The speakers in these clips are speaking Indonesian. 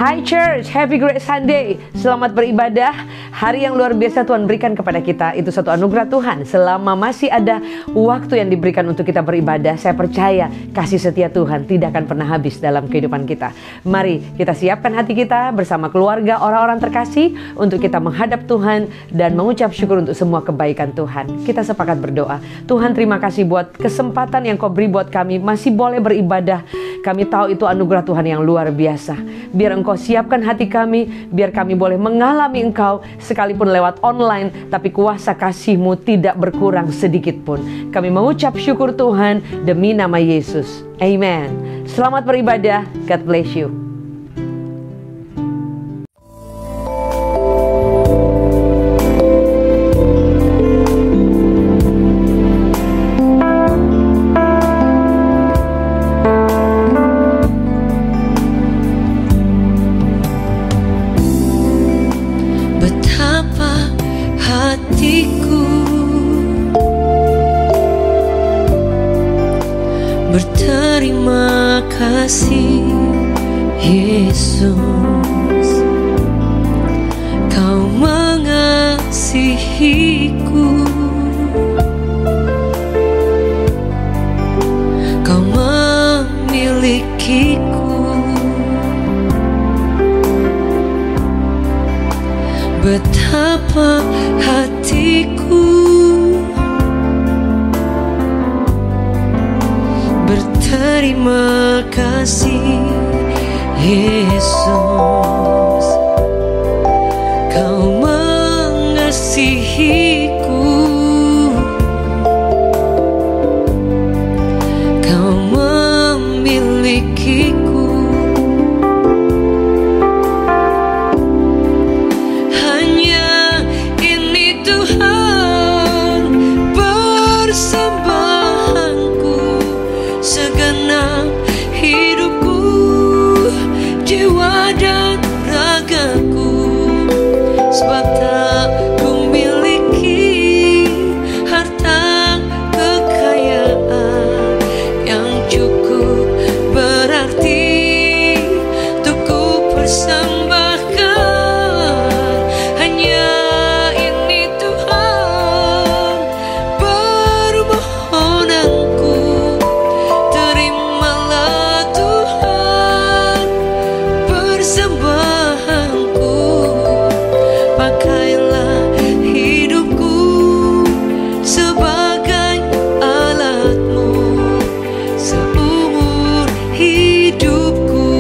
Hi Church, happy great Sunday. Selamat beribadah. Hari yang luar biasa Tuhan berikan kepada kita. Itu satu anugerah Tuhan. Selama masih ada waktu yang diberikan untuk kita beribadah, saya percaya kasih setia Tuhan tidak akan pernah habis dalam kehidupan kita. Mari kita siapkan hati kita bersama keluarga orang-orang terkasih untuk kita menghadap Tuhan dan mengucap syukur untuk semua kebaikan Tuhan. Kita sepakat berdoa. Tuhan, terima kasih buat kesempatan yang Kau beri buat kami masih boleh beribadah. Kami tahu itu anugerah Tuhan yang luar biasa. Biar Engkau siapkan hati kami, biar kami boleh mengalami Engkau sekalipun lewat online, tapi kuasa kasih-Mu tidak berkurang sedikit pun. Kami mengucap syukur Tuhan demi nama Yesus. Amen. Selamat beribadah. God bless you. Berterima kasih Yesus, Kau mengasihiku, Kau memilikiku. Betapa hatiku berterima kasih Yesus, Kau mengasihiku, Kau memilikiku. Hanya ini Tuhan persembahanku, segenap hidupku, jiwa dan ragaku. Sebab tak ku miliki harta kekayaan yang cukup berarti untuk ku persembahkan. Hanya ini Tuhan permohonanku. Terimalah Tuhan persembahanku. Pakailah hidupku sebagai alat-Mu seumur hidupku.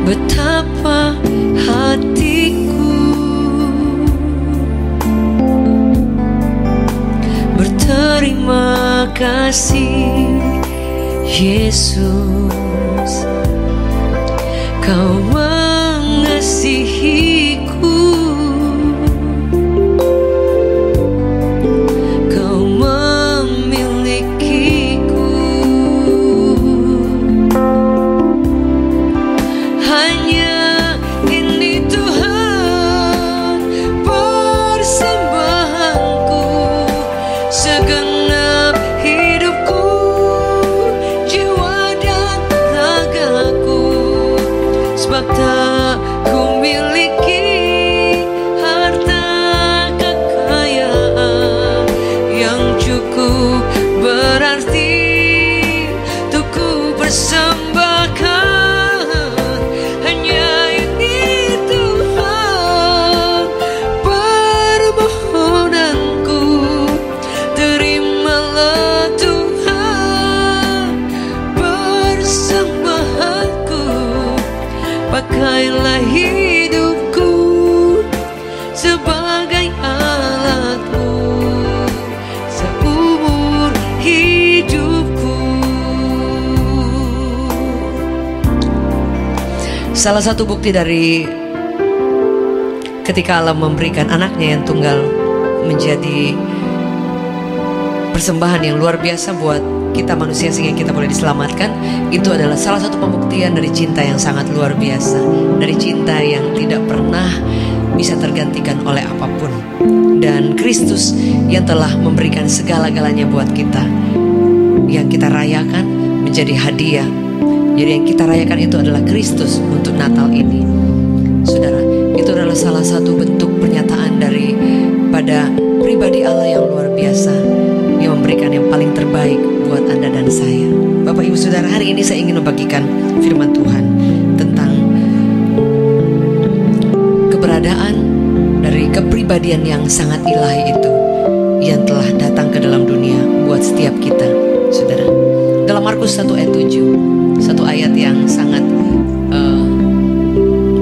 Betapa hatiku berterima kasih Yesus, Kau mengasihiku, Kau memilikiku. Hanya ini Tuhan persembahanku, segenap hidupku, jiwa dan ragaku. Sebab tak ku miliki harta kekayaan yang cukup berarti untuk ku persembahkan. Hanya ini Tuhan permohonanku. Terimalah Tuhan persembahanku. Pakailah hidupku sebagai alat-Mu seumur hidupku. Salah satu bukti dari ketika Allah memberikan anaknya yang tunggal menjadi persembahan yang luar biasa buat kita manusia sehingga kita boleh diselamatkan, itu adalah salah satu pembuktian dari cinta yang sangat luar biasa, dari cinta yang tidak pernah bisa tergantikan oleh apapun. Dan Kristus yang telah memberikan segala-galanya buat kita, yang kita rayakan menjadi hadiah. Jadi yang kita rayakan itu adalah Kristus untuk Natal ini. Saudara, itu adalah salah satu bentuk pernyataan daripada pribadi Allah yang luar biasa. Dia memberikan yang paling terbaik buat Anda dan saya. Bapak Ibu Saudara, hari ini saya ingin membagikan firman Tuhan tentang keberadaan dari kepribadian yang sangat ilahi itu, yang telah datang ke dalam dunia buat setiap kita, saudara. Dalam Markus 1 ayat 7, satu ayat yang sangat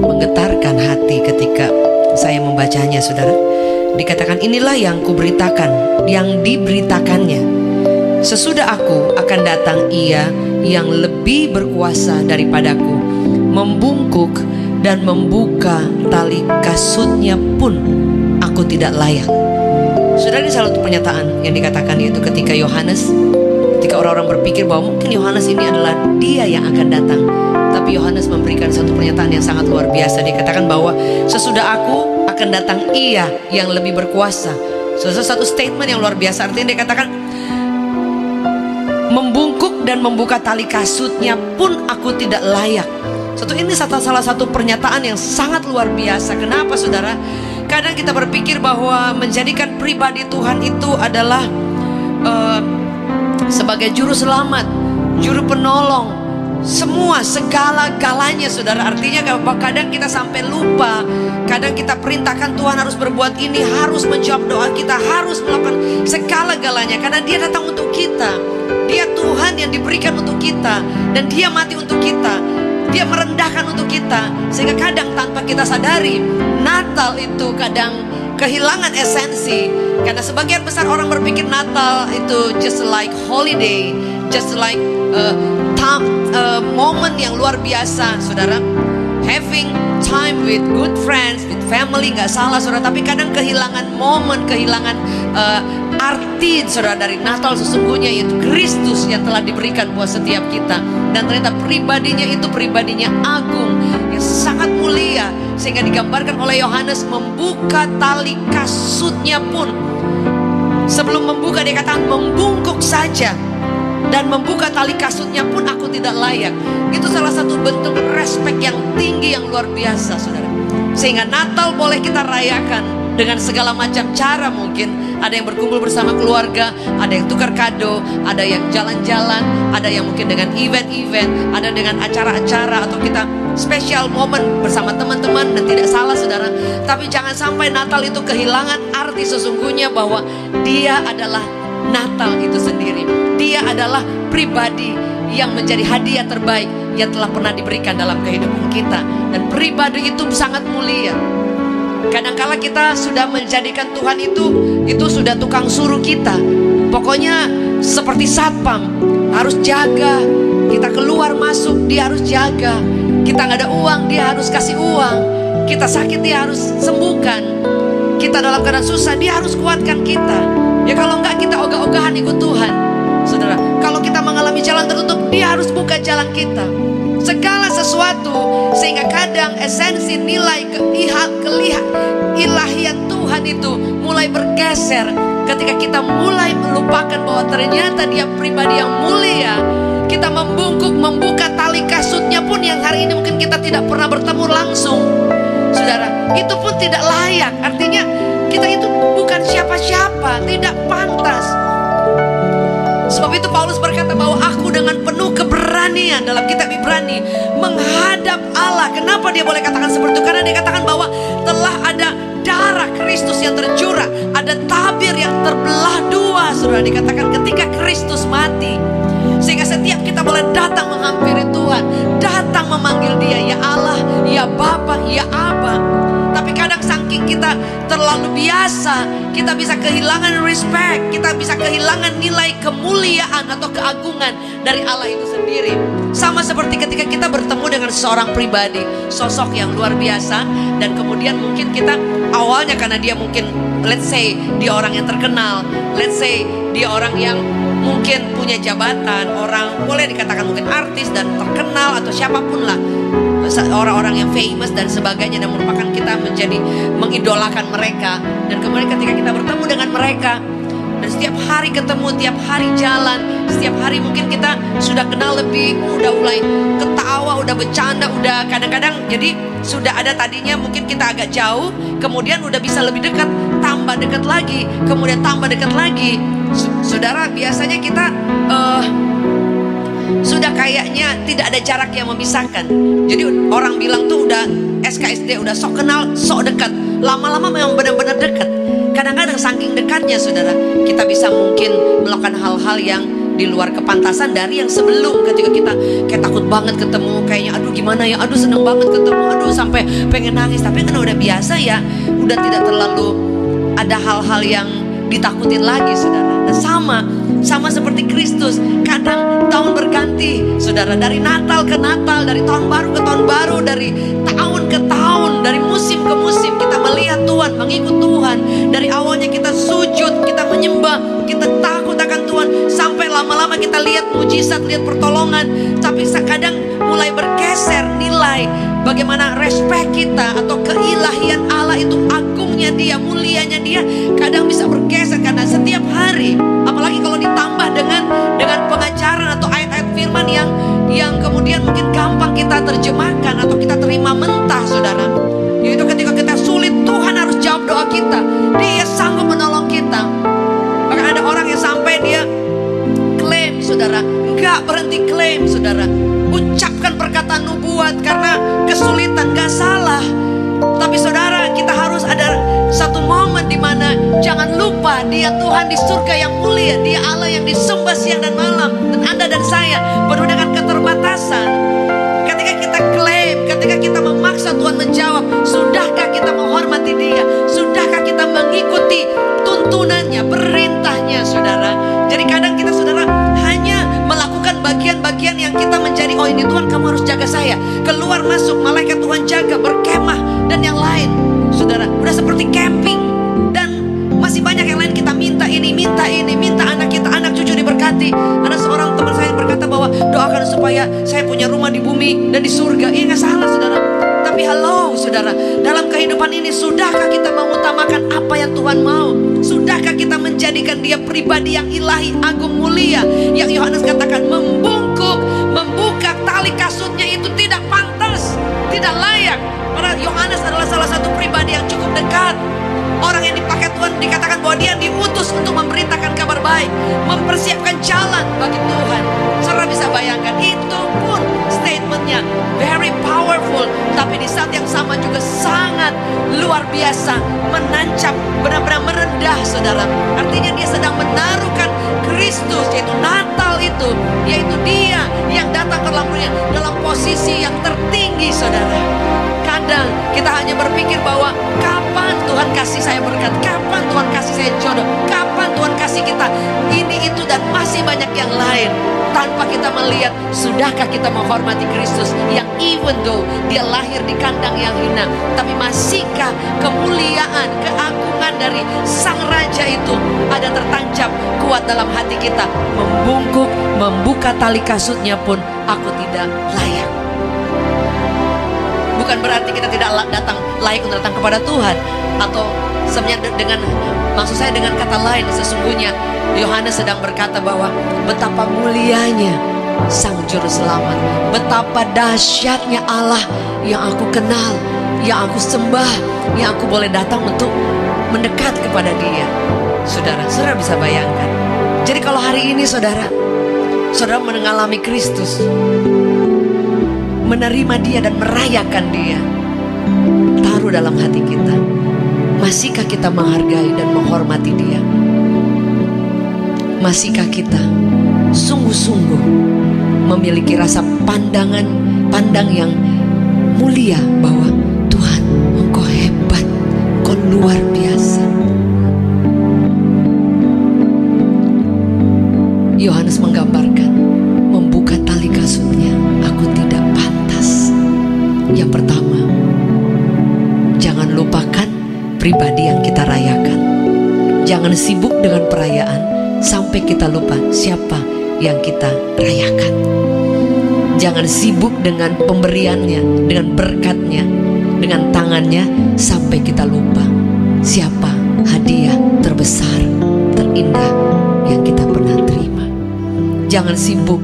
menggetarkan hati ketika saya membacanya, saudara. Dikatakan, inilah yang kuberitakan, yang diberitakannya. Sesudah aku akan datang Ia yang lebih berkuasa daripadaku, membungkuk dan membuka tali kasutnya pun aku tidak layak. Saudara, ini salah satu pernyataan yang dikatakan, yaitu ketika orang-orang berpikir bahwa mungkin Yohanes ini adalah dia yang akan datang. Tapi Yohanes memberikan satu pernyataan yang sangat luar biasa. Dia katakan bahwa sesudah aku akan datang Ia yang lebih berkuasa. Satu statement yang luar biasa. Artinya dia katakan, membungkuk dan membuka tali kasutnya pun aku tidak layak. Ini salah satu pernyataan yang sangat luar biasa. Kenapa, saudara? Kadang kita berpikir bahwa menjadikan pribadi Tuhan itu adalah sebagai juru selamat, juru penolong, semua segala-galanya, saudara. Artinya kadang kita sampai lupa. Kadang kita perintahkan Tuhan harus berbuat ini, harus menjawab doa kita, harus melakukan segala-galanya, karena Dia datang untuk kita. Dia Tuhan yang diberikan untuk kita, dan Dia mati untuk kita. Dia merendahkan untuk kita. Sehingga kadang tanpa kita sadari, Natal itu kadang kehilangan esensi. Karena sebagian besar orang berpikir Natal itu just like holiday, just like momen yang luar biasa, saudara. Having time with good friends, with family, gak salah, saudara. Tapi kadang kehilangan momen, kehilangan arti, saudara, dari Natal sesungguhnya, yaitu Kristus yang telah diberikan buat setiap kita. Dan ternyata pribadinya itu pribadinya agung, yang sangat mulia, sehingga digambarkan oleh Yohanes membuka tali kasutnya pun. Sebelum membuka dia katakan membungkuk saja, dan membuka tali kasutnya pun aku tidak layak. Itu salah satu bentuk respek yang tinggi, yang luar biasa, saudara. Sehingga Natal boleh kita rayakan dengan segala macam cara mungkin. Ada yang berkumpul bersama keluarga, ada yang tukar kado, ada yang jalan-jalan, ada yang mungkin dengan event-event, ada dengan acara-acara, atau kita special moment bersama teman-teman. Dan tidak salah, saudara. Tapi jangan sampai Natal itu kehilangan arti sesungguhnya, bahwa Dia adalah Natal itu sendiri. Dia adalah pribadi yang menjadi hadiah terbaik yang telah pernah diberikan dalam kehidupan kita. Dan pribadi itu sangat mulia. Kadangkala kita sudah menjadikan Tuhan itu sudah tukang suruh kita. Pokoknya seperti satpam, harus jaga. Kita keluar masuk, Dia harus jaga. Kita nggak ada uang, Dia harus kasih uang. Kita sakit, Dia harus sembuhkan. Kita dalam keadaan susah, Dia harus kuatkan kita. Ya kalau enggak, kita ogah-ogahan ikut Tuhan, saudara. Kalau kita mengalami jalan tertutup, Dia harus buka jalan kita. Segala sesuatu, sehingga kadang esensi nilai ilahian Tuhan itu mulai bergeser ketika kita mulai melupakan bahwa ternyata Dia pribadi yang mulia. Kita membungkuk, membuka tali kasutnya pun, yang hari ini mungkin kita tidak pernah bertemu langsung, saudara. Itu pun tidak layak. Artinya kita itu bukan siapa-siapa, tidak pantas. Sebab itu Paulus berkata bahwa aku dengan penuh keberanian, dalam kitab Ibrani, menghadap Allah. Kenapa dia boleh katakan seperti itu? Karena dia katakan bahwa telah ada darah Kristus yang tercurah, ada tabir yang terbelah dua, saudara. Dikatakan ketika Kristus mati, sehingga setiap kita boleh datang menghampiri Tuhan, datang memanggil Dia, ya Allah, ya Bapa, ya Aba. Tapi kadang saking kita terlalu biasa, kita bisa kehilangan respect, kita bisa kehilangan nilai kemuliaan atau keagungan dari Allah itu sendiri. Sama seperti ketika kita bertemu dengan seorang pribadi, sosok yang luar biasa, dan kemudian mungkin kita awalnya karena dia mungkin, let's say dia orang yang terkenal, let's say dia orang yang mungkin punya jabatan, orang boleh dikatakan mungkin artis dan terkenal atau siapapun lah, orang-orang yang famous dan sebagainya, dan merupakan kita menjadi mengidolakan mereka. Dan kemudian ketika kita bertemu dengan mereka, dan Dan setiap hari ketemu, tiap hari jalan, setiap hari mungkin kita sudah kenal lebih, udah mulai ketawa, udah bercanda, udah kadang-kadang jadi sudah ada tadinya mungkin kita agak jauh, kemudian udah bisa lebih dekat, tambah dekat lagi, kemudian tambah dekat lagi. Saudara, biasanya kita sudah kayaknya tidak ada jarak yang memisahkan. Jadi orang bilang tuh udah SKSD, udah sok kenal, sok dekat. Lama-lama memang benar-benar dekat. Kadang-kadang saking dekatnya saudara, kita bisa mungkin melakukan hal-hal yang di luar kepantasan dari yang sebelum. Ketika kita kayak takut banget ketemu, kayaknya aduh gimana ya, aduh seneng banget ketemu, aduh sampai pengen nangis. Tapi karena udah biasa ya, udah tidak terlalu ada hal-hal yang ditakutin lagi saudara. Dan sama seperti Kristus, kadang tahun berganti saudara, dari Natal ke Natal, dari tahun baru ke tahun baru, dari tahun ke tahun, dari musim ke musim kita melihat Tuhan, mengikut Tuhan. Dari awalnya kita sujud, kita menyembah, kita takut akan Tuhan, sampai lama-lama kita lihat mujizat, lihat pertolongan. Tapi kadang mulai bergeser nilai bagaimana respect kita atau keilahian Allah itu, agungnya Dia, mulianya Dia, kadang bisa bergeser karena setiap hari, apalagi kalau ditambah dengan pengajaran atau ayat-ayat firman yang kemudian mungkin gampang kita terjemahkan atau kita terima mentah saudara. Yaitu ketika kita sulit, Tuhan harus jawab doa kita. Dia sanggup menolong kita. Bahkan ada orang yang sampai dia klaim saudara, gak berhenti klaim saudara, ucapkan perkataan nubuat karena kesulitan, gak salah. Tapi saudara, kita harus ada satu momen di mana jangan lupa Dia Tuhan di surga yang mulia, Dia Allah yang disembah siang dan malam. Dan Anda dan saya penuh dengan keterbatasan. Ketika kita klaim, ketika kita memaksa Tuhan menjawab, sudahkah kita menghormati Dia? Sudahkah kita mengikuti tuntunannya, perintahnya saudara? Jadi kadang kita saudara hanya melakukan bagian-bagian yang kita menjadi, oh ini Tuhan kamu harus jaga saya, keluar masuk malaikat Tuhan jaga, berkemah dan yang lain saudara, udah seperti camping. Dan masih banyak yang lain, kita minta ini, minta anak kita, anak cucu diberkati. Ada seorang teman saya yang berkata bahwa doakan supaya saya punya rumah di bumi dan di surga. Iya gak salah saudara. Tapi halo saudara, dalam kehidupan ini sudahkah kita mengutamakan apa yang Tuhan mau? Sudahkah kita menjadikan Dia pribadi yang ilahi, agung, mulia? Yang Yohanes katakan membuka tali kasutnya itu tidak pantas, tidak layak. Karena Yohanes adalah salah satu pribadi yang cukup dekat. Orang yang dipakai Tuhan dikatakan bahwa dia diutus untuk memberitakan kabar baik, mempersiapkan jalan bagi Tuhan. Saudara bisa bayangkan, itu pun statementnya very powerful, tapi di saat yang sama juga sangat luar biasa, menancap, benar-benar merendah saudara. Artinya dia sedang menaruhkan Kristus, yaitu Natal itu, yaitu Dia yang datang ke dalam dunia dalam posisi yang tertinggi saudara. Kadang kita hanya berpikir bahwa kapan Tuhan kasih saya berkat, kapan Tuhan kasih saya jodoh, kapan Tuhan kasih kita ini, itu, dan masih banyak yang lain. Tanpa kita melihat, sudahkah kita menghormati Kristus yang even though Dia lahir di kandang yang hina, tapi masihkah kemuliaan, keagungan dari Sang Raja itu ada tertancap kuat dalam hati kita. Membuka tali kasutnya pun aku tidak layak. Bukan berarti kita tidak layak untuk datang kepada Tuhan, atau sebenarnya maksud saya dengan kata lain, sesungguhnya Yohanes sedang berkata bahwa betapa mulianya Sang Juru Selamat, betapa dahsyatnya Allah yang aku kenal, yang aku sembah, yang aku boleh datang untuk mendekat kepada Dia. Saudara bisa bayangkan. Jadi kalau hari ini saudara mengalami Kristus, menerima Dia dan merayakan Dia, taruh dalam hati kita, masihkah kita menghargai dan menghormati Dia? Masihkah kita sungguh-sungguh memiliki rasa pandang yang mulia bahwa Tuhan, Engkau hebat, Engkau luar biasa. Yohanes menggambarkan membuka tali kasutnya, aku tidak pantas. Yang pertama, jangan lupakan pribadi yang kita rayakan. Jangan sibuk dengan perayaan sampai kita lupa siapa yang kita rayakan. Jangan sibuk dengan pemberiannya, dengan berkatnya, dengan tangannya, sampai kita lupa siapa hadiah terbesar, terindah yang kita pernah terima. Jangan sibuk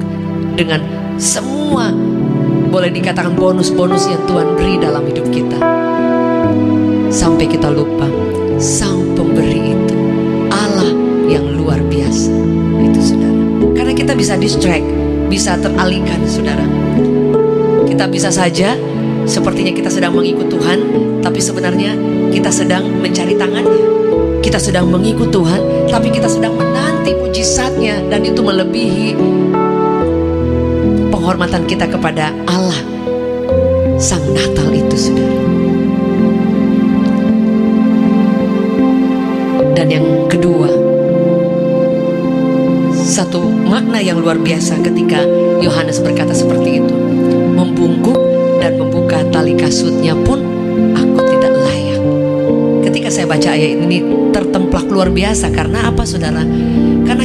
dengan semua boleh dikatakan bonus-bonus yang Tuhan beri dalam hidup kita, sampai kita lupa Sang Pemberi itu Allah yang luar biasa. Itu saudara. Karena kita bisa distract, bisa teralihkan saudara. Kita bisa saja sepertinya kita sedang mengikut Tuhan, tapi sebenarnya kita sedang mencari tangannya. Kita sedang mengikut Tuhan, tapi kita sedang menanti mujizatnya, dan itu melebihi penghormatan kita kepada Allah Sang Natal itu saudara. Dan yang kedua, satu makna yang luar biasa ketika Yohanes berkata seperti itu, membungkuk dan membuka tali kasutnya pun aku tidak layak. Ketika saya baca ayat ini tertemplak luar biasa. Karena apa saudara? Karena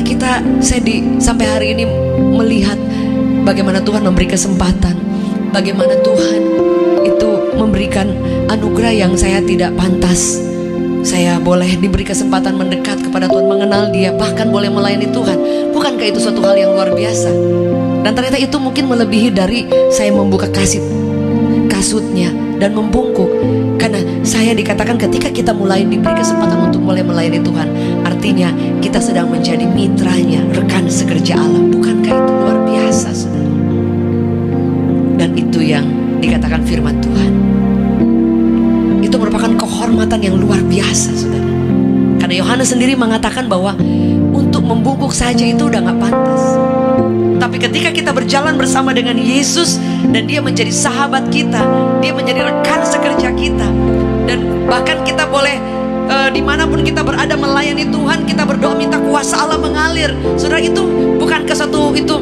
sampai hari ini melihat bagaimana Tuhan memberi kesempatan, bagaimana Tuhan itu memberikan anugerah yang saya tidak pantas. Saya boleh diberi kesempatan mendekat kepada Tuhan, mengenal Dia, bahkan boleh melayani Tuhan. Bukankah itu suatu hal yang luar biasa? Dan ternyata itu mungkin melebihi dari saya membuka kasutnya dan membungkuk. Karena saya dikatakan ketika kita mulai diberi kesempatan untuk mulai melayani Tuhan, artinya kita sedang menjadi mitranya, rekan sekerja Allah. Bukankah itu luar biasa saudara? Dan itu yang dikatakan firman Tuhan. Itu merupakan kehormatan yang luar biasa saudara. Karena Yohanes sendiri mengatakan bahwa untuk membungkuk saja itu udah gak pantas. Tapi ketika kita berjalan bersama dengan Yesus dan Dia menjadi sahabat kita, Dia menjadi rekan sekerja kita, dan bahkan kita boleh dimanapun kita berada melayani Tuhan, kita berdoa minta kuasa Allah mengalir. Saudara, itu bukan itu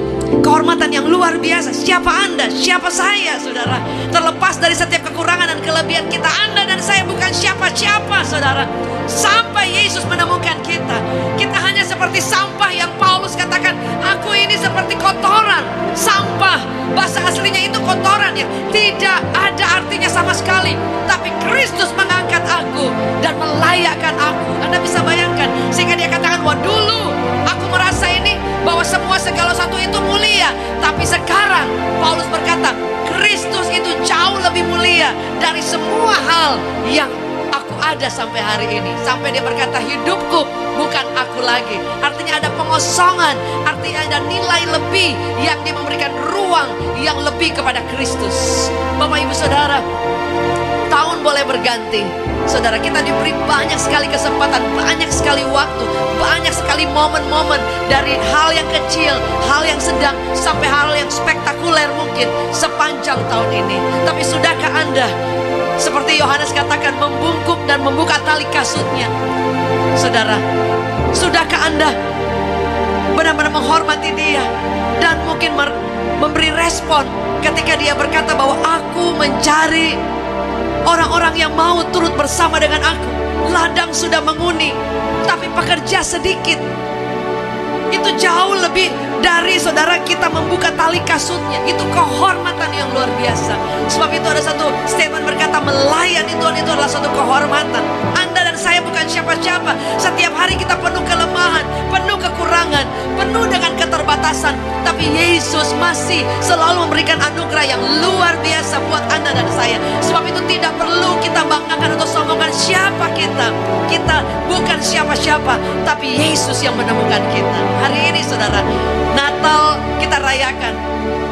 kehormatan yang luar biasa. Siapa Anda? Siapa saya saudara? Terlepas dari setiap kekurangan dan kelebihan kita, Anda dan saya bukan siapa-siapa saudara. Sampai Yesus menemukan kita, kita hanya seperti sampah yang Paulus katakan, aku ini seperti kotoran. Sampah, bahasa aslinya itu kotoran yang tidak ada artinya sama sekali. Tapi Kristus mengangkat aku dan melayakkan aku. Anda bisa bayangkan, sehingga Dia katakan, wah dulu aku merasa ini bahwa semua segala satu itu mulia, tapi sekarang Paulus berkata Kristus itu jauh lebih mulia dari semua hal yang aku ada sampai hari ini. Sampai Dia berkata hidupku bukan aku lagi. Artinya ada pengosongan, artinya ada nilai lebih yang Dia memberikan ruang yang lebih kepada Kristus. Bapak Ibu Saudara, tahun boleh berganti. Saudara, kita diberi banyak sekali kesempatan, banyak sekali waktu, banyak sekali momen-momen, dari hal yang kecil, hal yang sedang, sampai hal yang spektakuler mungkin sepanjang tahun ini. Tapi sudahkah Anda, seperti Yohanes katakan, membungkuk dan membuka tali kasutnya? Saudara, sudahkah Anda benar-benar menghormati Dia dan mungkin memberi respon ketika Dia berkata bahwa aku mencari orang-orang yang mau turut bersama dengan aku. Ladang sudah menguning, tapi pekerja sedikit. Itu jauh lebih dari saudara kita membuka tali kasutnya. Itu kehormatan yang luar biasa. Sebab itu ada satu statement berkata, melayani Tuhan itu adalah satu kehormatan. Anda dan saya bukan siapa-siapa. Setiap hari kita penuh kelemahan, penuh kekurangan, penuh dengan keterbatasan. Tapi Yesus masih selalu memberikan anugerah yang luar biasa buat Anda dan saya. Sebab itu tidak perlu kita banggakan atau sombongkan siapa kita. Kita bukan siapa-siapa, tapi Yesus yang menemukan kita. Hari ini saudara, Natal kita rayakan.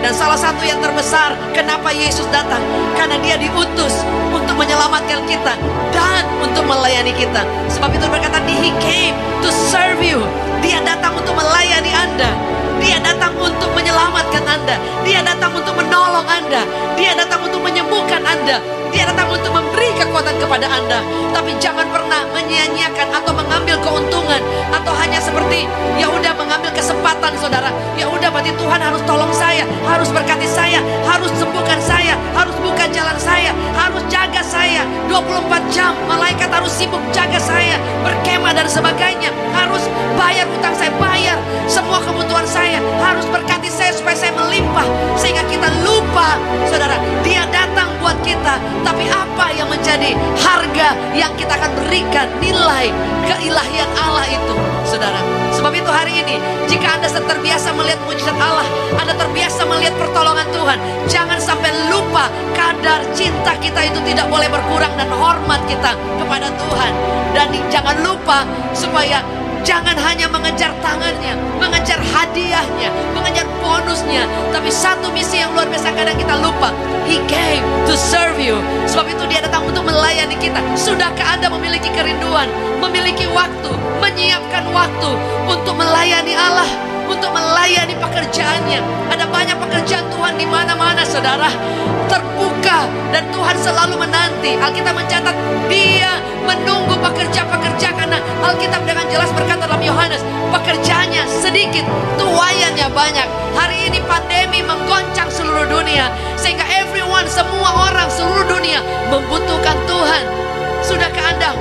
Dan salah satu yang terbesar kenapa Yesus datang, karena Dia diutus untuk menyelamatkan kita dan untuk melayani kita. Sebab itu berkata, He came to serve you. Dia datang untuk melayani Anda. Dia datang untuk menyelamatkan Anda. Dia datang untuk menolong Anda. Dia datang untuk menyembuhkan Anda. Dia datang untuk memberi kekuatan kepada Anda. Tapi jangan pernah menyia-nyiakan atau mengambil keuntungan, atau hanya seperti ya udah mengambil kesempatan saudara. Ya udah berarti Tuhan harus tolong saya, harus berkati saya, harus sembuhkan saya, harus buka jalan saya, harus jaga saya 24 jam. Malaikat harus sibuk jaga saya, berkemah dan sebagainya. Harus bayar utang saya, bayar semua kebutuhan saya, harus berkati saya supaya saya melimpah. Sehingga kita lupa saudara, Dia datang buat kita. Tapi apa yang menjadi harga yang kita akan berikan, nilai keilahian Allah itu saudara? hari ini, jika Anda terbiasa melihat mujizat Allah, Anda terbiasa melihat pertolongan Tuhan, jangan sampai lupa kadar cinta kita itu tidak boleh berkurang dan hormat kita kepada Tuhan. Dan jangan lupa supaya jangan hanya mengejar tangannya, mengejar hadiahnya, mengejar bonusnya, tapi satu misi yang luar biasa kadang kita lupa. He came to serve you. Sebab itu dia datang untuk melayani kita. Sudahkah Anda memiliki kerinduan, memiliki waktu, menyiapkan waktu untuk melayani Allah, untuk melayani pekerjaannya? Ada banyak pekerjaan Tuhan di mana-mana, saudara, terbuka, dan Tuhan selalu menanti. Alkitab mencatat dia menunggu pekerja-pekerja, karena Alkitab dengan jelas berkata dalam Yohanes, pekerjaannya sedikit, tuaiannya banyak. Hari ini pandemi menggoncang seluruh dunia, sehingga everyone, semua orang seluruh dunia membutuhkan Tuhan. Sudahkah Anda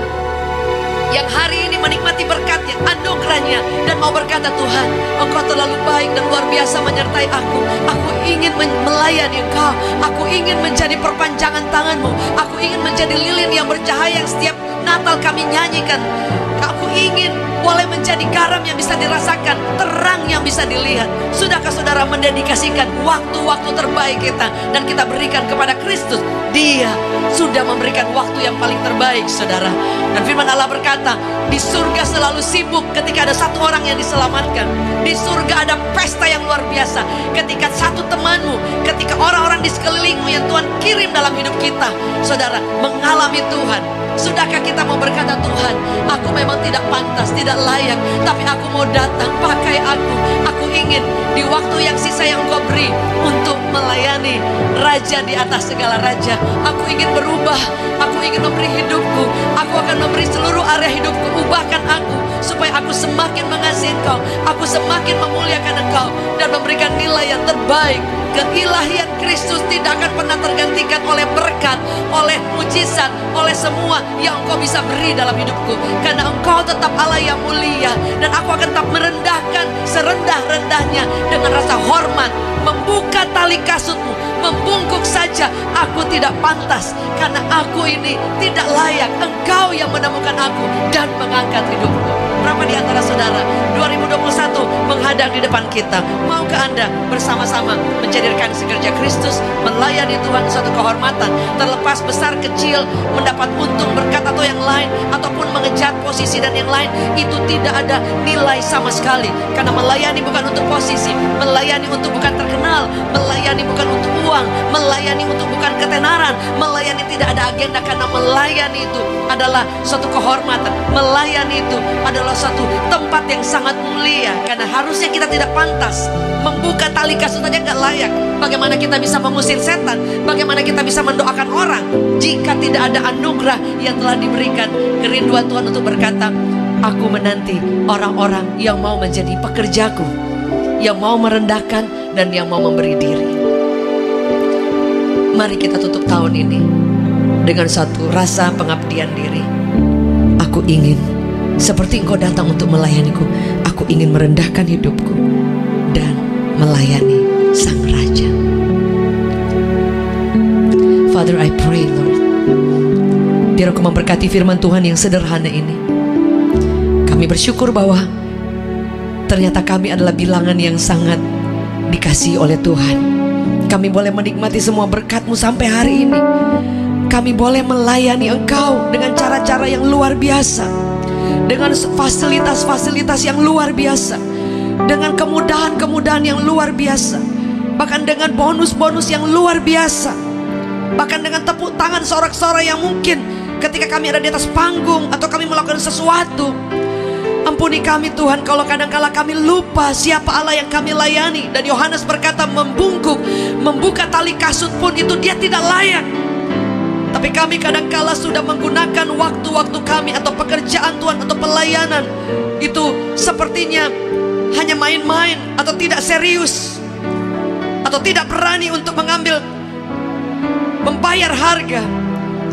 yang hari ini menikmati berkatnya, anugerahnya, dan mau berkata, Tuhan, Engkau terlalu baik dan luar biasa menyertai aku. Aku ingin melayani Engkau. Aku ingin menjadi perpanjangan tangan-Mu. Aku ingin menjadi lilin yang bercahaya yang setiap Natal kami nyanyikan. Aku ingin boleh menjadi garam yang bisa dirasakan, terang yang bisa dilihat. Sudahkah saudara mendedikasikan waktu-waktu terbaik kita dan kita berikan kepada Kristus? Dia sudah memberikan waktu yang paling terbaik, saudara. Dan firman Allah berkata, di surga selalu sibuk ketika ada satu orang yang diselamatkan. Di surga ada pesta yang luar biasa ketika satu temanmu, ketika orang-orang di sekelilingmu yang Tuhan kirim dalam hidup kita, saudara, mengalami Tuhan. Sudahkah kita mau berkata, Tuhan, aku memang tidak pantas, tidak layak, tapi aku mau datang, pakai aku. Aku ingin di waktu yang sisa yang Engkau beri untuk melayani Raja di atas segala raja. Aku ingin berubah, aku ingin memberi hidupku. Aku akan memberi seluruh area hidupku. Ubahkan aku supaya aku semakin mengasihi Engkau, aku semakin memuliakan Engkau, dan memberikan nilai yang terbaik. Keilahian Kristus tidak akan pernah tergantikan oleh berkat, oleh mujizat, oleh semua yang Engkau bisa beri dalam hidupku. Karena Engkau tetap Allah yang mulia, dan aku akan tetap merendahkan serendah-rendahnya dengan rasa hormat, membuka tali kasutmu, membungkuk saja. Aku tidak pantas, karena aku ini tidak layak. Engkau yang menemukan aku dan mengangkat hidupku. Berapa di antara saudara 2021 menghadap di depan kita? Maukah Anda bersama-sama menjadi rekan sekerja Kristus, melayani Tuhan suatu kehormatan, terlepas besar kecil, mendapat untung berkat atau yang lain, ataupun mengejar posisi dan yang lain, itu tidak ada nilai sama sekali. Karena melayani bukan untuk posisi, melayani untuk bukan terkenal, melayani bukan untuk uang, melayani untuk bukan ketenaran, melayani tidak ada agenda, karena melayani itu adalah suatu kehormatan, melayani itu adalah suatu tempat yang sangat mulia. Karena harusnya kita tidak pantas, membuka tali kasut saja nggak layak. Bagaimana kita bisa mengusir setan? Bagaimana kita bisa mendoakan orang jika tidak ada anugerah yang telah diberikan? Kerinduan Tuhan untuk berkata, aku menanti orang-orang yang mau menjadi pekerjaku, yang mau merendahkan dan yang mau memberi diri. Mari kita tutup tahun ini dengan satu rasa pengabdian diri. Aku ingin seperti Engkau datang untuk melayaniku, aku ingin merendahkan hidupku dan melayani Sang Raja. Father, I pray, Lord, biar Engkau memberkati firman Tuhan yang sederhana ini. Kami bersyukur bahwa ternyata kami adalah bilangan yang sangat dikasihi oleh Tuhan. Kami boleh menikmati semua berkat-Mu sampai hari ini. Kami boleh melayani Engkau dengan cara-cara yang luar biasa, dengan fasilitas-fasilitas yang luar biasa, dengan kemudahan-kemudahan yang luar biasa, bahkan dengan bonus-bonus yang luar biasa, bahkan dengan tepuk tangan sorak-sorai yang mungkin ketika kami ada di atas panggung atau kami melakukan sesuatu. Ampuni kami Tuhan kalau kadang-kala kami lupa siapa Allah yang kami layani. Dan Yohanes berkata, membungkuk, membuka tali kasut pun itu dia tidak layak. Tapi kami kadang-kala sudah menggunakan waktu-waktu kami atau pekerjaan Tuhan atau pelayanan itu sepertinya hanya main-main atau tidak serius, atau tidak berani untuk membayar harga.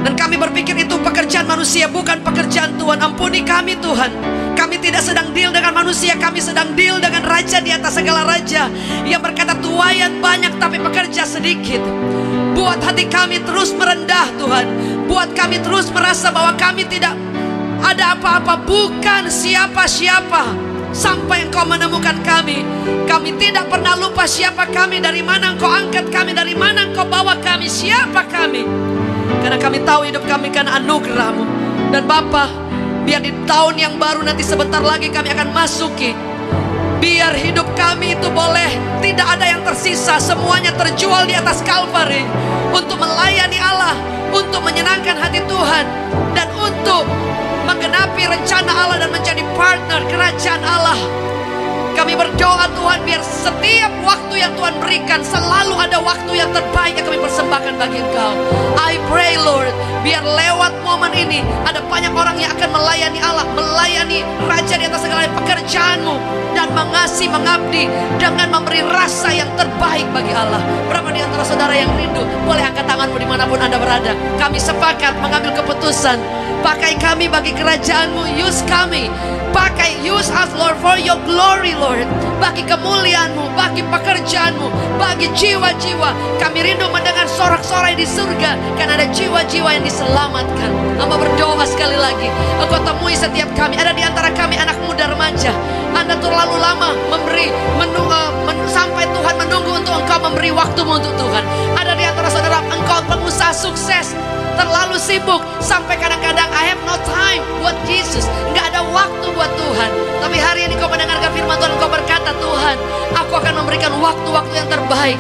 Dan kami berpikir itu pekerjaan manusia, bukan pekerjaan Tuhan. Ampuni kami Tuhan. Kami tidak sedang deal dengan manusia, kami sedang deal dengan Raja di atas segala raja, yang berkata tuaian banyak tapi pekerja sedikit. Buat hati kami terus merendah Tuhan. Buat kami terus merasa bahwa kami tidak ada apa-apa, bukan siapa-siapa. sampai Engkau menemukan kami. Kami tidak pernah lupa siapa kami, dari mana Engkau angkat kami, dari mana Engkau bawa kami, siapa kami. Karena kami tahu hidup kami kan anugerah-Mu. Dan Bapa, biar di tahun yang baru nanti sebentar lagi kami akan masuki, biar hidup kami itu boleh tidak ada yang tersisa, semuanya terjual di atas Kalvari untuk melayani Allah, untuk menyenangkan hati Tuhan, dan untuk menggenapi rencana Allah dan menjadi partner kerajaan Allah. Kami berdoa Tuhan, biar setiap waktu yang Tuhan berikan selalu ada waktu yang terbaik yang kami persembahkan bagi Engkau. I pray Lord, biar lewat momen ini ada banyak orang yang akan melayani Allah, melayani Raja di atas segala pekerjaan-Mu, dan mengasihi, mengabdi dengan memberi rasa yang terbaik bagi Allah. Berapa di antara saudara yang rindu? Boleh angkat tanganmu dimanapun Anda berada. Kami sepakat mengambil keputusan, pakai kami bagi kerajaan-Mu, use kami. Use us Lord for your glory Lord. Bagi kemuliaan-Mu, bagi pekerjaan-Mu, bagi jiwa-jiwa. Kami rindu mendengar sorak-sorai di surga, karena ada jiwa-jiwa yang diselamatkan. Hamba berdoa sekali lagi, Engkau temui setiap kami. Ada di antara kami anak muda remaja, Anda terlalu lama sampai Tuhan menunggu untuk Engkau memberi waktu-Mu untuk Tuhan. Ada di antara saudara, Engkau pengusaha sukses, terlalu sibuk sampai kadang-kadang I have no time buat Yesus, nggak ada waktu buat Tuhan. Tapi hari ini kau mendengarkan firman Tuhan, kau berkata, Tuhan, aku akan memberikan waktu-waktu yang terbaik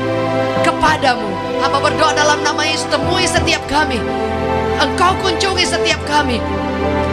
kepadamu. Hamba berdoa dalam nama Yesus, temui setiap kami, Engkau kunjungi setiap kami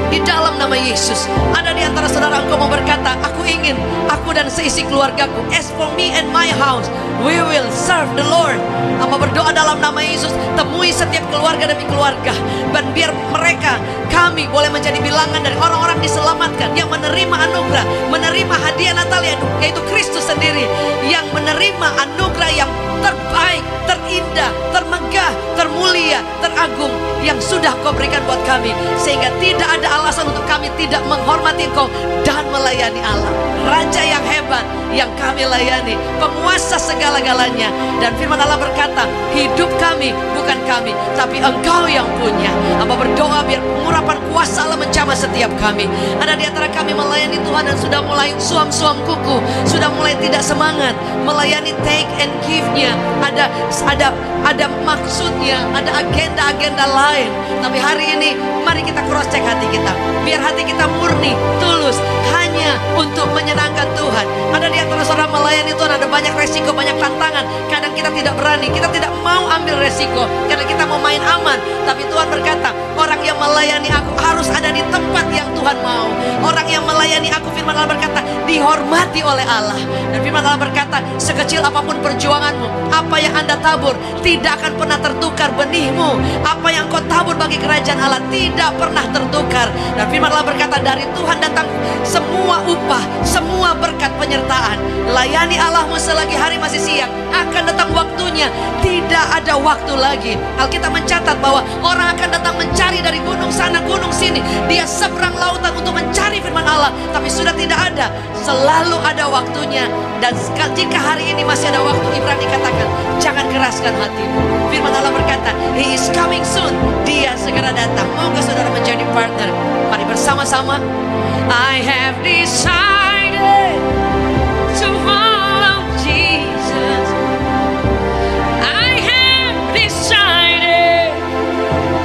di dalam nama Yesus. Ada di antara saudara, engkau mau berkata, aku ingin, aku dan seisi keluargaku, as for me and my house, we will serve the Lord. Hamba berdoa dalam nama Yesus, temui setiap keluarga demi keluarga, dan biar mereka, kami boleh menjadi bilangan dari orang-orang diselamatkan, yang menerima anugerah, menerima hadiah Natal, yaitu Kristus sendiri, yang menerima anugerah yang terbaik, terindah, termegah, termulia, teragung, yang sudah Kau berikan buat kami, sehingga tidak ada alasan untuk kami tidak menghormati Kau dan melayani Allah, Raja yang hebat yang kami layani, penguasa segala-galanya. Dan firman Allah berkata, hidup kami bukan kami, tapi Engkau yang punya. Hamba berdoa biar pengurapan kuasa Allah menjamah setiap kami. Ada di antara kami melayani Tuhan dan sudah mulai suam-suam kuku, sudah mulai tidak semangat melayani take and give-nya. Ada maksudnya, ada agenda-agenda lain. Tapi hari ini mari kita cross check hati kita, biar hati kita murni, tulus, hanya untuk menyenangkan Tuhan. Ada di antara saudara melayani Tuhan, ada banyak resiko, banyak tantangan. Kadang kita tidak berani, kita tidak mau ambil resiko karena kita mau main aman. Tapi Tuhan berkata, orang yang melayani aku harus ada di tempat yang Tuhan mau. Orang yang melayani aku, firman Allah berkata, dihormati oleh Allah. Dan firman Allah berkata, sekecil apapun perjuanganmu, apa yang Anda tabur tidak akan pernah tertukar. Benihmu, apa yang kau tabur bagi kerajaan Allah, tidak pernah tertukar. Dan firman Allah berkata, dari Tuhan datang semua upah, semua berkat penyertaan. Layani Allahmu selagi hari masih siang, akan datang waktunya, tidak ada waktu lagi. Alkitab mencatat bahwa orang akan datang mencari dari gunung sana, gunung sini. Dia seberang lautan untuk mencari firman Allah, tapi sudah tidak ada. Selalu ada waktunya. Dan jika hari ini masih ada waktu, Ibrani katakan, jangan keraskan hatimu. Firman Allah berkata, He is coming soon. Dia segera datang. Maukah saudara menjadi partner? Mari bersama-sama. I have decided to follow Jesus. I have decided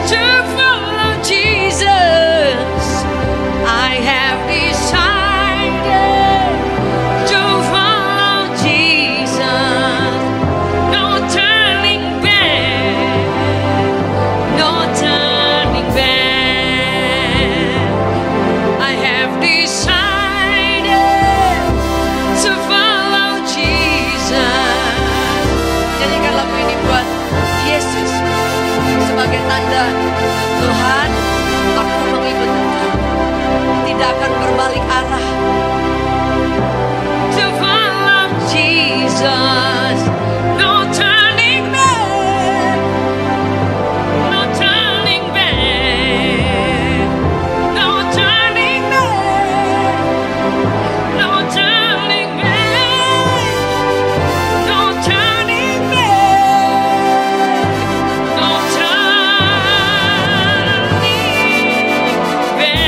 to follow Jesus. I have decided to follow Jesus. No turning back, no turning back. I have decided to follow Jesus. Nyanyikan lagu ini buat Yesus sebagai tanda, Tuhan, aku mengikut Engkau, tidak akan berbalik arah. To follow Jesus, no turning back, no turning back, no turning back, no turning back, no turning back, no turning back.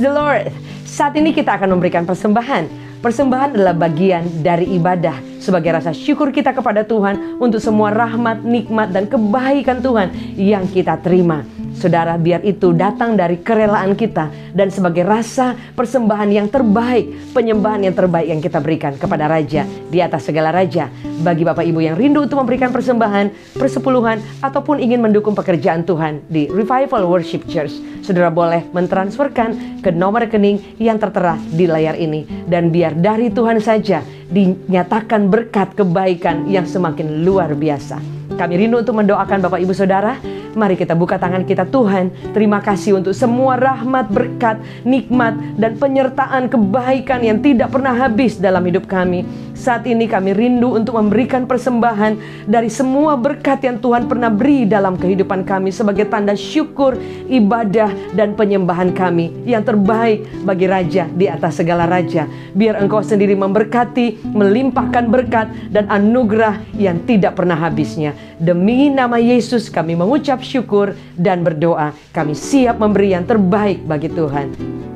Praise the Lord. Saat ini kita akan memberikan persembahan. Persembahan adalah bagian dari ibadah sebagai rasa syukur kita kepada Tuhan untuk semua rahmat, nikmat, dan kebaikan Tuhan yang kita terima. Saudara, biar itu datang dari kerelaan kita dan sebagai rasa persembahan yang terbaik, penyembahan yang terbaik yang kita berikan kepada Raja di atas segala raja. Bagi Bapak Ibu yang rindu untuk memberikan persembahan, persepuluhan, ataupun ingin mendukung pekerjaan Tuhan di Revival Worship Church, saudara boleh mentransferkan ke nomor rekening yang tertera di layar ini. Dan biar dari Tuhan saja dinyatakan berkat kebaikan yang semakin luar biasa. Kami rindu untuk mendoakan Bapak Ibu Saudara. Mari kita buka tangan kita. Tuhan, terima kasih untuk semua rahmat, berkat, nikmat, dan penyertaan kebaikan yang tidak pernah habis dalam hidup kami. Saat ini kami rindu untuk memberikan persembahan dari semua berkat yang Tuhan pernah beri dalam kehidupan kami sebagai tanda syukur, ibadah, dan penyembahan kami yang terbaik bagi Raja di atas segala raja. Biar Engkau sendiri memberkati, melimpahkan berkat dan anugerah yang tidak pernah habisnya. Demi nama Yesus kami mengucap syukur dan berdoa. Kami siap memberi yang terbaik bagi Tuhan.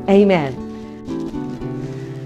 Amen.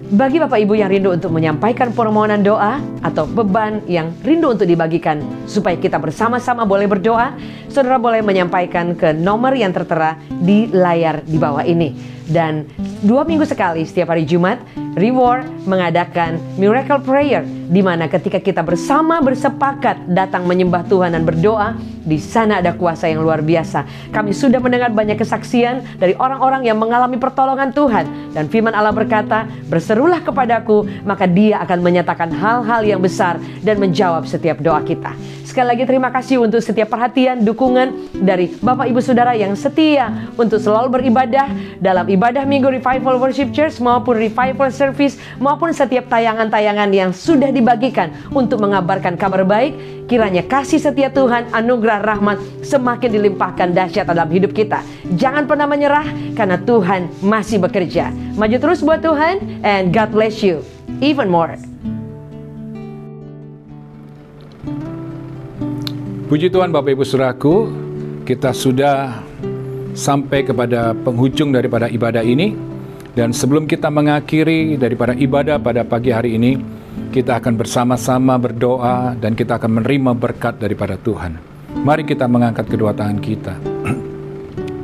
Bagi Bapak Ibu yang rindu untuk menyampaikan permohonan doa atau beban yang rindu untuk dibagikan supaya kita bersama-sama boleh berdoa, saudara boleh menyampaikan ke nomor yang tertera di layar di bawah ini. Dan 2 minggu sekali setiap hari Jumat, Reward mengadakan Miracle Prayer, di mana ketika kita bersama bersepakat datang menyembah Tuhan dan berdoa, di sana ada kuasa yang luar biasa. Kami sudah mendengar banyak kesaksian dari orang-orang yang mengalami pertolongan Tuhan. Dan firman Allah berkata, berserulah kepadaku, maka Dia akan menyatakan hal-hal yang besar dan menjawab setiap doa kita. Sekali lagi terima kasih untuk setiap perhatian, dukungan dari Bapak Ibu Saudara yang setia untuk selalu beribadah dalam ibadah Minggu Revival Worship Church maupun Revival Service maupun setiap tayangan-tayangan yang sudah dibagikan untuk mengabarkan kabar baik. Kiranya kasih setia Tuhan, anugerah rahmat semakin dilimpahkan dahsyat dalam hidup kita. Jangan pernah menyerah karena Tuhan masih bekerja. Maju terus buat Tuhan, and God bless you even more. Puji Tuhan Bapak Ibu Saudaraku, kita sudah sampai kepada penghujung daripada ibadah ini. Dan sebelum kita mengakhiri daripada ibadah pada pagi hari ini, kita akan bersama-sama berdoa dan kita akan menerima berkat daripada Tuhan. Mari kita mengangkat kedua tangan kita.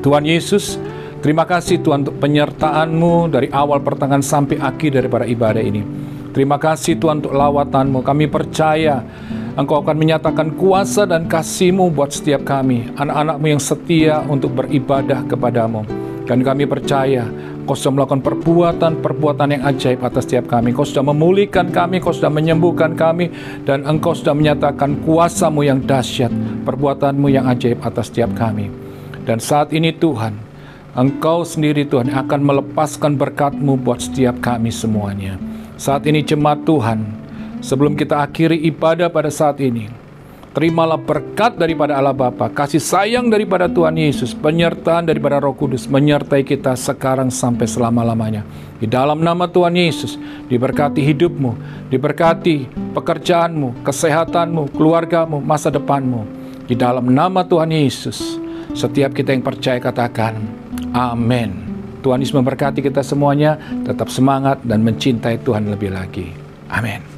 Tuhan Yesus, terima kasih Tuhan untuk penyertaan-Mu dari awal pertengahan sampai akhir daripada ibadah ini. Terima kasih Tuhan untuk lawatan-Mu. Kami percaya Engkau akan menyatakan kuasa dan kasih-Mu buat setiap kami, anak-anak-Mu yang setia untuk beribadah kepada-Mu. Dan kami percaya Kau sudah melakukan perbuatan yang ajaib atas setiap kami. Kau sudah memulihkan kami, Kau sudah menyembuhkan kami, dan Engkau sudah menyatakan kuasa-Mu yang dahsyat, perbuatan-Mu yang ajaib atas setiap kami. Dan saat ini Tuhan, Engkau sendiri Tuhan akan melepaskan berkat-Mu buat setiap kami semuanya. Saat ini jemaat Tuhan, sebelum kita akhiri ibadah pada saat ini, terimalah berkat daripada Allah Bapa, kasih sayang daripada Tuhan Yesus, penyertaan daripada Roh Kudus menyertai kita sekarang sampai selama-lamanya. Di dalam nama Tuhan Yesus, diberkati hidupmu, diberkati pekerjaanmu, kesehatanmu, keluargamu, masa depanmu. Di dalam nama Tuhan Yesus, setiap kita yang percaya katakan, amin. Tuhan Yesus memberkati kita semuanya, tetap semangat dan mencintai Tuhan lebih lagi. Amin.